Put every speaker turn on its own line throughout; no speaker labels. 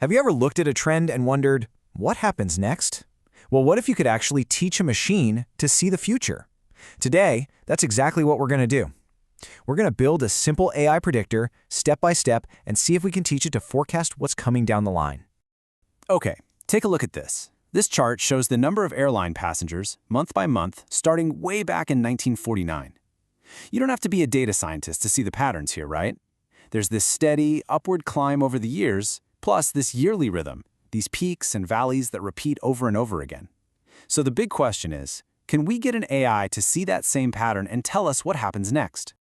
Have you ever looked at a trend and wondered, what happens next? Well, what if you could actually teach a machine to see the future? Today, that's exactly what we're going to do. We're going to build a simple AI predictor, step by step, and see if we can teach it to forecast what's coming down the line.
Okay, take a look at this. This chart shows the number of airline passengers, month by month, starting way back in 1949. You don't have to be a data scientist to see the patterns here, right? There's this steady, upward climb over the years, plus this yearly rhythm, these peaks and valleys that repeat over and over again. So the big question is, can we get an AI to see that same pattern and tell us what happens next?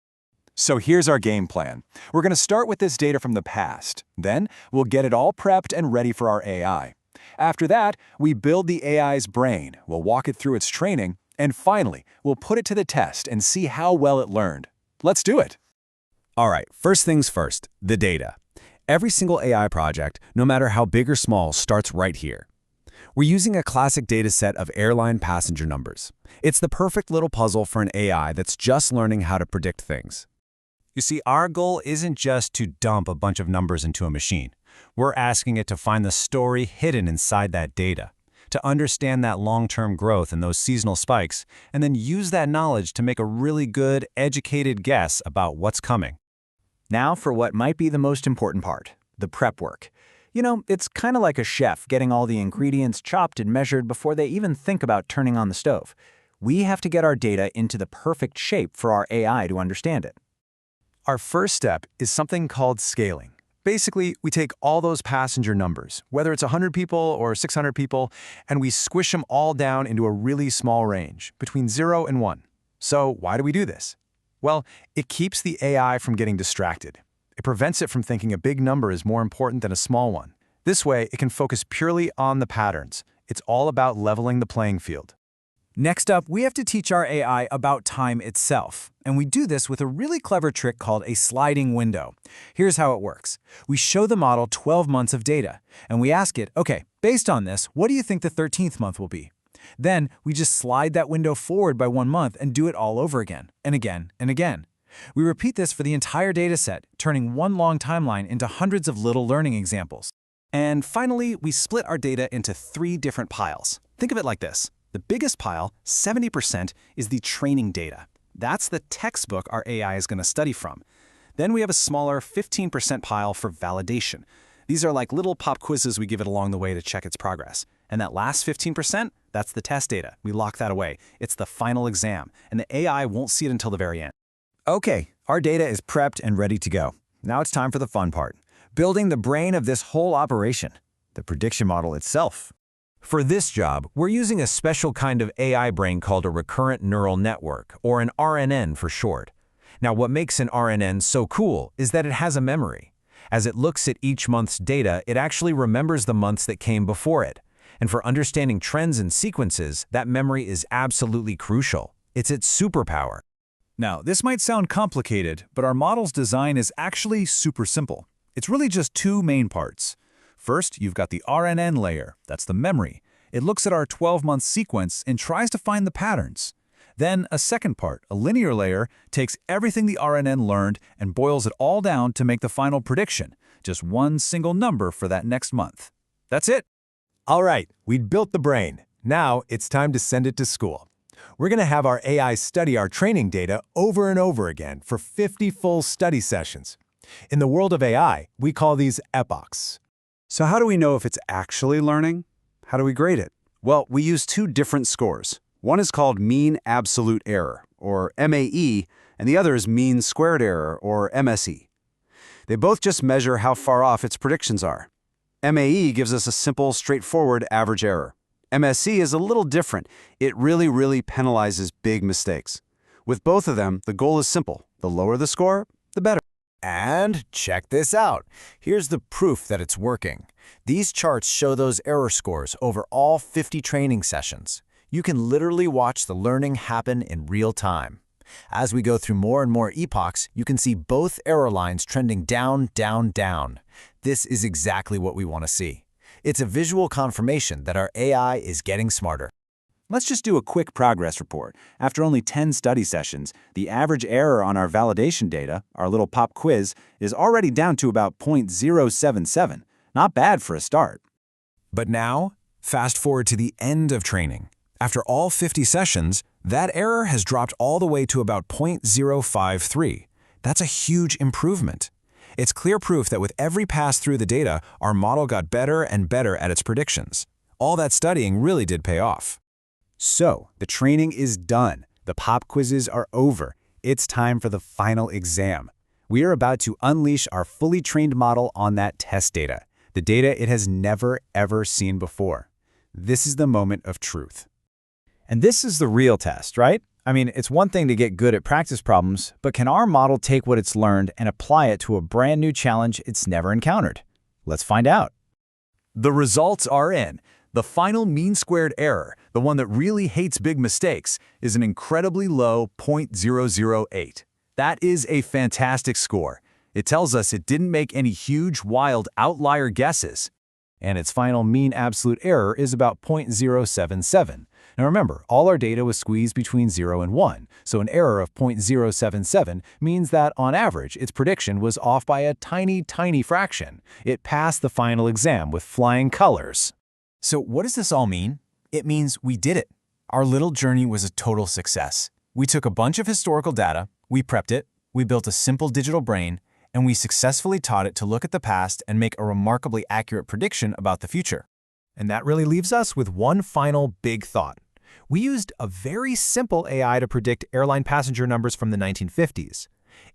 So here's our game plan. We're going to start with this data from the past. Then we'll get it all prepped and ready for our AI. After that, we build the AI's brain, we'll walk it through its training, and finally, we'll put it to the test and see how well it learned. Let's do it.
All right, first things first, the data. Every single AI project, no matter how big or small, starts right here. We're using a classic data set of airline passenger numbers. It's the perfect little puzzle for an AI that's just learning how to predict things. You see, our goal isn't just to dump a bunch of numbers into a machine. We're asking it to find the story hidden inside that data, to understand that long-term growth and those seasonal spikes, and then use that knowledge to make a really good, educated guess about what's coming. Now for what might be the most important part, the prep work. You know, it's kind of like a chef getting all the ingredients chopped and measured before they even think about turning on the stove. We have to get our data into the perfect shape for our AI to understand it.
Our first step is something called scaling. Basically, we take all those passenger numbers, whether it's 100 people or 600 people, and we squish them all down into a really small range, between 0 and 1. So why do we do this? Well, it keeps the AI from getting distracted. It prevents it from thinking a big number is more important than a small one. This way, it can focus purely on the patterns. It's all about leveling the playing field.
Next up, we have to teach our AI about time itself. And we do this with a really clever trick called a sliding window. Here's how it works. We show the model 12 months of data, and we ask it, okay, based on this, what do you think the 13th month will be? Then we just slide that window forward by 1 month and do it all over again, and again, and again. We repeat this for the entire dataset, turning one long timeline into hundreds of little learning examples. And finally, we split our data into 3 different piles. Think of it like this. The biggest pile, 70%, is the training data. That's the textbook our AI is going to study from. Then we have a smaller 15% pile for validation. These are like little pop quizzes we give it along the way to check its progress. And that last 15%, that's the test data. We lock that away. It's the final exam, and the AI won't see it until the very end. Okay, our data is prepped and ready to go. Now it's time for the fun part, building the brain of this whole operation, the prediction model itself. For this job, we're using a special kind of AI brain called a Recurrent Neural Network, or an RNN for short. Now, what makes an RNN so cool is that it has a memory. As it looks at each month's data, it actually remembers the months that came before it. And for understanding trends and sequences, that memory is absolutely crucial. It's its superpower.
Now, this might sound complicated, but our model's design is actually super simple. It's really just 2 main parts. First, you've got the RNN layer, that's the memory. It looks at our 12-month sequence and tries to find the patterns. Then a second part, a linear layer, takes everything the RNN learned and boils it all down to make the final prediction, just one single number for that next month. That's it.
All right, we'd built the brain. Now it's time to send it to school. We're going to have our AI study our training data over and over again for 50 full study sessions. In the world of AI, we call these epochs.
So how do we know if it's actually learning? How do we grade it? Well, we use 2 different scores. One is called mean absolute error, or MAE, and the other is mean squared error, or MSE. They both just measure how far off its predictions are. MAE gives us a simple, straightforward average error. MSE is a little different. It really penalizes big mistakes. With both of them, the goal is simple. The lower the score, the better.
And check this out. Here's the proof that it's working. These charts show those error scores over all 50 training sessions. You can literally watch the learning happen in real time. As we go through more and more epochs, you can see both error lines trending down, down, down. This is exactly what we want to see. It's a visual confirmation that our AI is getting smarter.
Let's just do a quick progress report. After only 10 study sessions, the average error on our validation data, our little pop quiz, is already down to about 0.077. Not bad for a start.
But now, fast forward to the end of training. After all 50 sessions, that error has dropped all the way to about 0.053. That's a huge improvement. It's clear proof that with every pass through the data, our model got better and better at its predictions. All that studying really did pay off.
So, the training is done. The pop quizzes are over. It's time for the final exam. We are about to unleash our fully trained model on that test data, the data it has never, ever seen before. This is the moment of truth.
And this is the real test, right? I mean, it's one thing to get good at practice problems, but can our model take what it's learned and apply it to a brand new challenge it's never encountered? Let's find out.
The results are in. The final mean squared error, the one that really hates big mistakes, is an incredibly low 0.008. That is a fantastic score. It tells us it didn't make any huge, wild outlier guesses.
And its final mean absolute error is about 0.077. Now remember, all our data was squeezed between 0 and 1, so an error of 0.077 means that, on average, its prediction was off by a tiny, tiny fraction. It passed the final exam with flying colors. So what does this all mean? It means we did it. Our little journey was a total success. We took a bunch of historical data, we prepped it, we built a simple digital brain, and we successfully taught it to look at the past and make a remarkably accurate prediction about the future. And that really leaves us with one final big thought. We used a very simple AI to predict airline passenger numbers from the 1950s.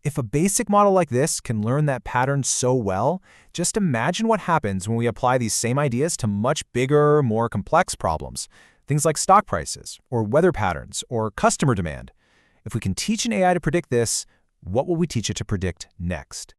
If a basic model like this can learn that pattern so well, just imagine what happens when we apply these same ideas to much bigger, more complex problems. Things like stock prices, or weather patterns, or customer demand. If we can teach an AI to predict this, what will we teach it to predict next?